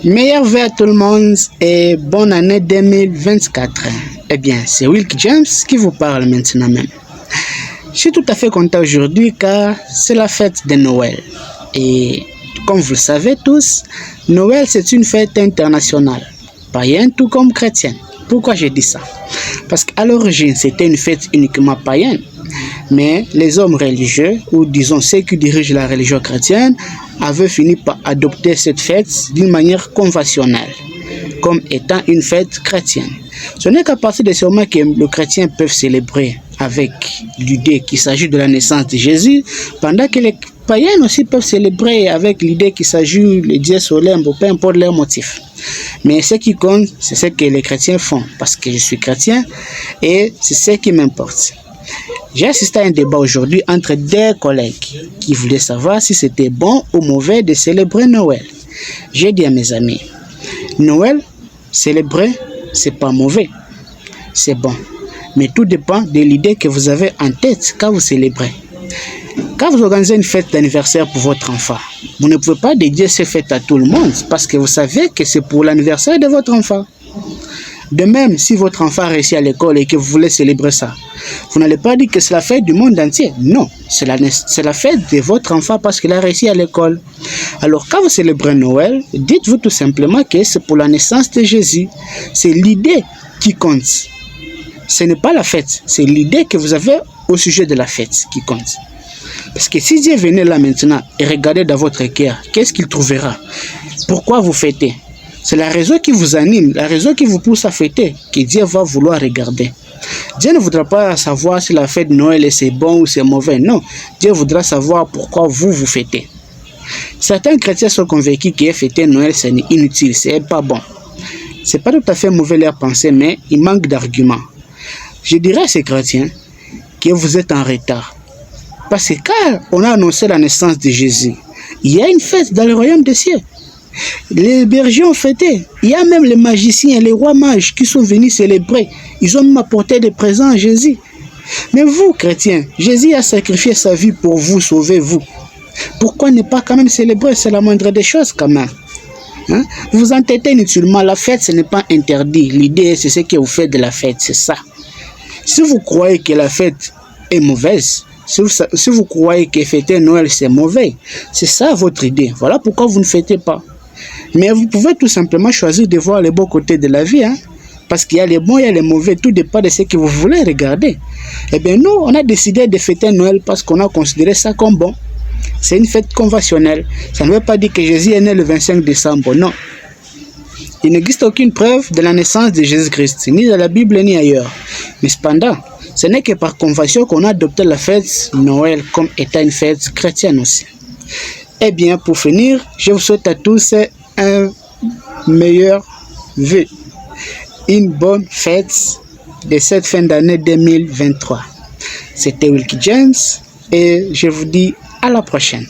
Meilleurs vœux à tout le monde et bonne année 2024. Eh bien, c'est Wilkie James qui vous parle maintenant même. Je suis tout à fait content aujourd'hui car c'est la fête de Noël. Et comme vous le savez tous, Noël c'est une fête internationale, païenne tout comme chrétienne. Pourquoi j'ai dit ça? Parce qu'à l'origine c'était une fête uniquement païenne. Mais les hommes religieux, ou disons ceux qui dirigent la religion chrétienne, avaient fini par adopter cette fête d'une manière conventionnelle, comme étant une fête chrétienne. Ce n'est qu'à partir de ce moment que les chrétiens peuvent célébrer avec l'idée qu'il s'agit de la naissance de Jésus, pendant que les païens aussi peuvent célébrer avec l'idée qu'il s'agit du Dieu soleil, peu importe leur motif. Mais ce qui compte, c'est ce que les chrétiens font, parce que je suis chrétien et c'est ce qui m'importe. J'ai assisté à un débat aujourd'hui entre deux collègues qui voulaient savoir si c'était bon ou mauvais de célébrer Noël. J'ai dit à mes amis, Noël, célébrer, c'est pas mauvais, c'est bon. Mais tout dépend de l'idée que vous avez en tête quand vous célébrez. Quand vous organisez une fête d'anniversaire pour votre enfant, vous ne pouvez pas dédier cette fête à tout le monde parce que vous savez que c'est pour l'anniversaire de votre enfant. De même, si votre enfant réussit à l'école et que vous voulez célébrer ça, vous n'allez pas dire que c'est la fête du monde entier. Non, c'est la fête de votre enfant parce qu'il a réussi à l'école. Alors, quand vous célébrez Noël, dites-vous tout simplement que c'est pour la naissance de Jésus. C'est l'idée qui compte. Ce n'est pas la fête, c'est l'idée que vous avez au sujet de la fête qui compte. Parce que si Dieu venait là maintenant et regardait dans votre cœur, qu'est-ce qu'il trouvera? Pourquoi vous fêtez? C'est la raison qui vous anime, la raison qui vous pousse à fêter, que Dieu va vouloir regarder. Dieu ne voudra pas savoir si la fête de Noël c'est bon ou c'est mauvais. Non, Dieu voudra savoir pourquoi vous fêtez. Certains chrétiens sont convaincus que fêter Noël c'est inutile, c'est pas bon. C'est pas tout à fait mauvais leur pensée, mais il manque d'arguments. Je dirais à ces chrétiens que vous êtes en retard. Parce que quand on a annoncé la naissance de Jésus, il y a une fête dans le royaume des cieux. Les bergers ont fêté. Il y a même les magiciens, les rois mages qui sont venus célébrer. Ils ont même apporté des présents à Jésus. Mais vous, chrétiens, Jésus a sacrifié sa vie pour vous sauver, vous. Pourquoi ne pas quand même célébrer? C'est la moindre des choses quand même. Hein? Vous vous entêtez inutilement. La fête, ce n'est pas interdit. L'idée, c'est ce que vous faites de la fête, c'est ça. Si vous croyez que la fête est mauvaise, si vous croyez que fêter Noël c'est mauvais, c'est ça votre idée. Voilà pourquoi vous ne fêtez pas. Mais vous pouvez tout simplement choisir de voir les beaux côtés de la vie. Hein? Parce qu'il y a les bons, il y a les mauvais. Tout dépend de ce que vous voulez regarder. Eh bien nous, on a décidé de fêter Noël parce qu'on a considéré ça comme bon. C'est une fête conventionnelle. Ça ne veut pas dire que Jésus est né le 25 décembre. Non. Il n'existe aucune preuve de la naissance de Jésus-Christ, ni dans la Bible, ni ailleurs. Mais cependant, ce n'est que par convention qu'on a adopté la fête Noël comme étant une fête chrétienne aussi. Eh bien, pour finir, je vous souhaite à tous un meilleur vœu. Une bonne fête de cette fin d'année 2023. C'était Wilkie James et je vous dis à la prochaine.